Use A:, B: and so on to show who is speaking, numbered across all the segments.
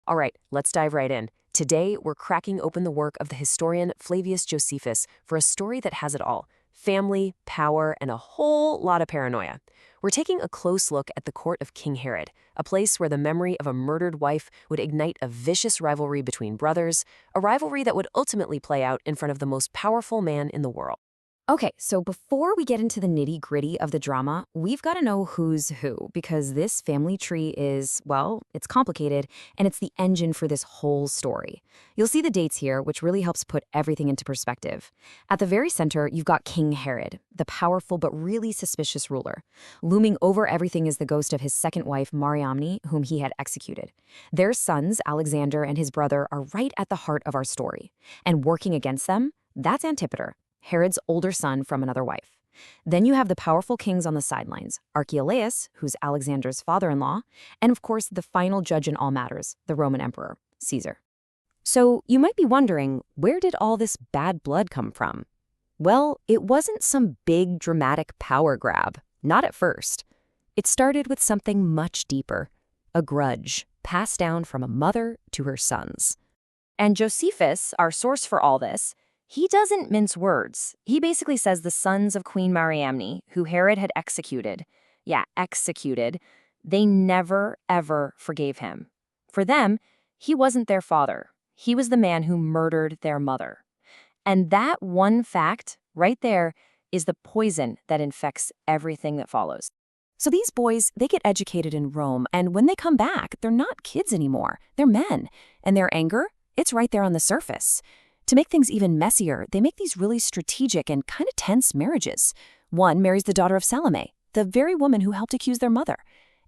A: All right, let's dive right in. Today, we're cracking open the work of the historian Flavius Josephus for a story that has it all: family, power, and a whole lot of paranoia. We're taking a close look at the court of King Herod, a place where the memory of a murdered wife would ignite a vicious rivalry between brothers, a rivalry that would ultimately play out in front of the most powerful man in the world.
B: Okay, so before we get into the nitty-gritty of the drama, we've got to know who's who, because this family tree is, well, it's complicated, and it's the engine for this whole story. You'll see the dates here, which really helps put everything into perspective. At the very center, you've got King Herod, the powerful but really suspicious ruler. Looming over everything is the ghost of his second wife, Mariamne, whom he had executed. Their sons, Alexander and his brother, are right at the heart of our story. And working against them, that's Antipater, Herod's older son from another wife. Then you have the powerful kings on the sidelines, Archelaus, who's Alexander's father-in-law, and of course the final judge in all matters, the Roman emperor, Caesar. So you might be wondering, where did all this bad blood come from? Well, it wasn't some big dramatic power grab, not at first. It started with something much deeper, a grudge passed down from a mother to her sons. And Josephus, our source for all this, he doesn't mince words. He basically says the sons of Queen Mariamne, who Herod had executed, they never, ever forgave him. For them, he wasn't their father. He was the man who murdered their mother. And that one fact, right there, is the poison that infects everything that follows. So these boys, they get educated in Rome, and when they come back, they're not kids anymore. They're men. And their anger, it's right there on the surface. To make things even messier, they make these really strategic and kind of tense marriages. One marries the daughter of Salome, the very woman who helped accuse their mother.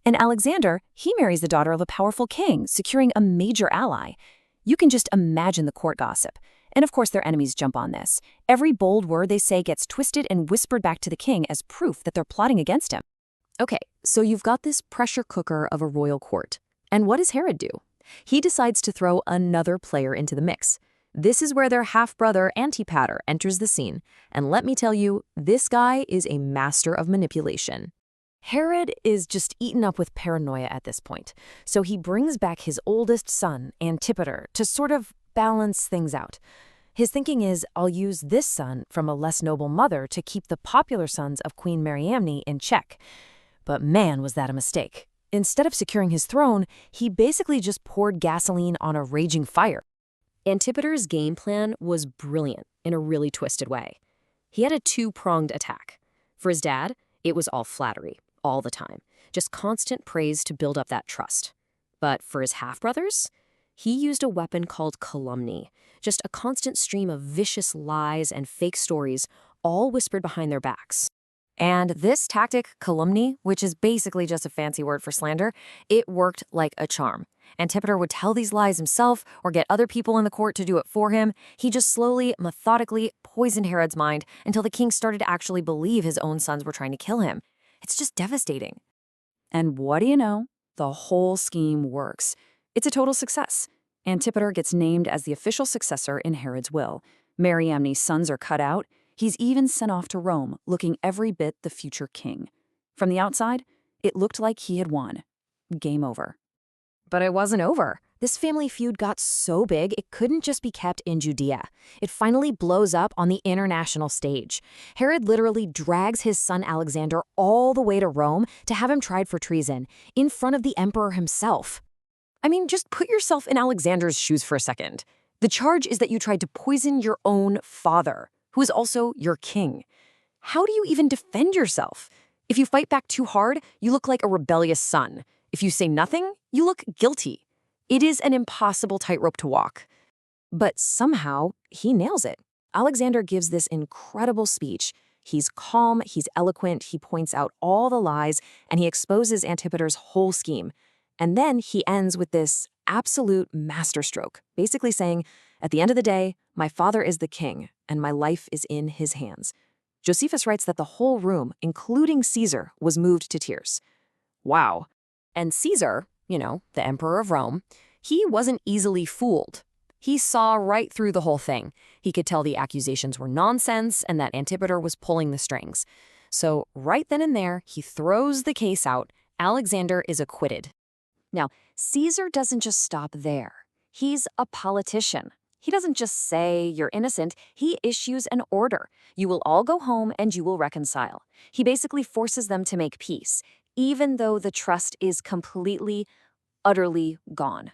B: And Alexander, he marries the daughter of a powerful king, securing a major ally. You can just imagine the court gossip. And of course their enemies jump on this. Every bold word they say gets twisted and whispered back to the king as proof that they're plotting against him. Okay, so you've got this pressure cooker of a royal court. And what does Herod do? He decides to throw another player into the mix. This is where their half-brother Antipater enters the scene, and let me tell you, this guy is a master of manipulation. Herod is just eaten up with paranoia at this point, so he brings back his oldest son, Antipater, to sort of balance things out. His thinking is, I'll use this son from a less noble mother to keep the popular sons of Queen Mariamne in check. But man, was that a mistake. Instead of securing his throne, he basically just poured gasoline on a raging fire. Antipater's game plan was brilliant in a really twisted way. He had a two-pronged attack. For his dad, it was all flattery, all the time, just constant praise to build up that trust. But for his half-brothers, he used a weapon called calumny, just a constant stream of vicious lies and fake stories, all whispered behind their backs. And this tactic, calumny, which is basically just a fancy word for slander, it worked like a charm. Antipater would tell these lies himself or get other people in the court to do it for him. He just slowly, methodically poisoned Herod's mind until the king started to actually believe his own sons were trying to kill him. It's just devastating. And what do you know? The whole scheme works. It's a total success. Antipater gets named as the official successor in Herod's will. Mariamne's sons are cut out. He's even sent off to Rome, looking every bit the future king. From the outside, it looked like he had won. Game over. But it wasn't over. This family feud got so big, it couldn't just be kept in Judea. It finally blows up on the international stage. Herod literally drags his son Alexander all the way to Rome to have him tried for treason, in front of the emperor himself. I mean, just put yourself in Alexander's shoes for a second. The charge is that you tried to poison your own father, who is also your king. How do you even defend yourself? If you fight back too hard, you look like a rebellious son. If you say nothing, you look guilty. It is an impossible tightrope to walk. But somehow, he nails it. Alexander gives this incredible speech. He's calm, he's eloquent, he points out all the lies, and he exposes Antipater's whole scheme. And then he ends with this absolute masterstroke, basically saying, at the end of the day, my father is the king, and my life is in his hands. Josephus writes that the whole room, including Caesar, was moved to tears. Wow. And Caesar, the emperor of Rome, he wasn't easily fooled. He saw right through the whole thing. He could tell the accusations were nonsense and that Antipater was pulling the strings. So right then and there, he throws the case out. Alexander is acquitted. Now, Caesar doesn't just stop there. He's a politician. He doesn't just say you're innocent, he issues an order. You will all go home and you will reconcile. He basically forces them to make peace, even though the trust is completely, utterly gone.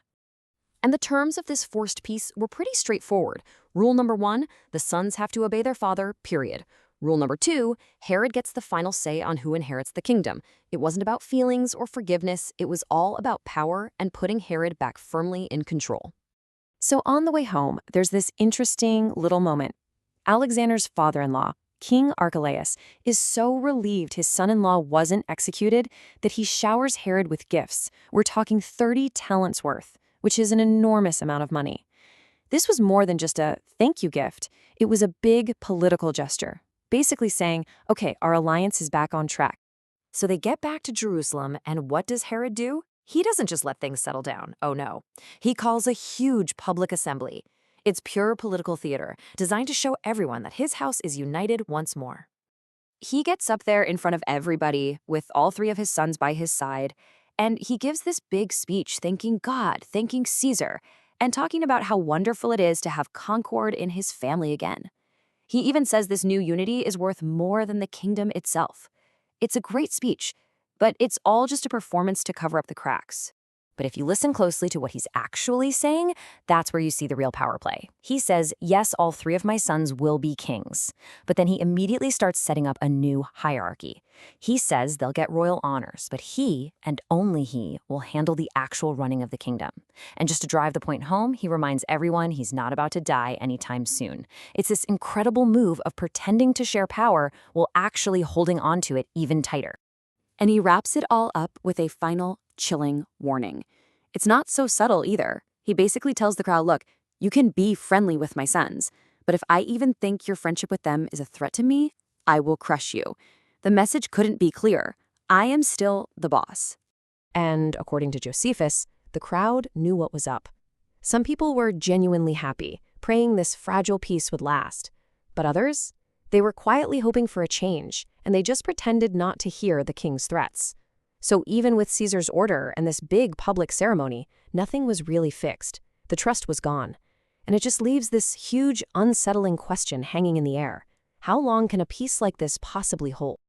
B: And the terms of this forced peace were pretty straightforward. Rule number 1, the sons have to obey their father, period. Rule number 2, Herod gets the final say on who inherits the kingdom. It wasn't about feelings or forgiveness, it was all about power and putting Herod back firmly in control. So on the way home, there's this interesting little moment. Alexander's father-in-law, King Archelaus, is so relieved his son-in-law wasn't executed that he showers Herod with gifts. We're talking 30 talents worth, which is an enormous amount of money. This was more than just a thank you gift. It was a big political gesture, basically saying, okay, our alliance is back on track. So they get back to Jerusalem, and what does Herod do? He doesn't just let things settle down. Oh no. He calls a huge public assembly. It's pure political theater, designed to show everyone that his house is united once more. He gets up there in front of everybody, with all 3 of his sons by his side, and he gives this big speech thanking God, thanking Caesar, and talking about how wonderful it is to have concord in his family again. He even says this new unity is worth more than the kingdom itself. It's a great speech, but it's all just a performance to cover up the cracks. But if you listen closely to what he's actually saying, that's where you see the real power play. He says, yes, all 3 of my sons will be kings. But then he immediately starts setting up a new hierarchy. He says they'll get royal honors, but he, and only he, will handle the actual running of the kingdom. And just to drive the point home, he reminds everyone he's not about to die anytime soon. It's this incredible move of pretending to share power while actually holding on to it even tighter. And he wraps it all up with a final, chilling warning. It's not so subtle either. He basically tells the crowd, look, you can be friendly with my sons, but if I even think your friendship with them is a threat to me, I will crush you. The message couldn't be clearer. I am still the boss.
A: And according to Josephus, the crowd knew what was up. Some people were genuinely happy, praying this fragile peace would last. But others? They were quietly hoping for a change, and they just pretended not to hear the king's threats. So even with Caesar's order and this big public ceremony, nothing was really fixed. The trust was gone. And it just leaves this huge, unsettling question hanging in the air. How long can a peace like this possibly hold?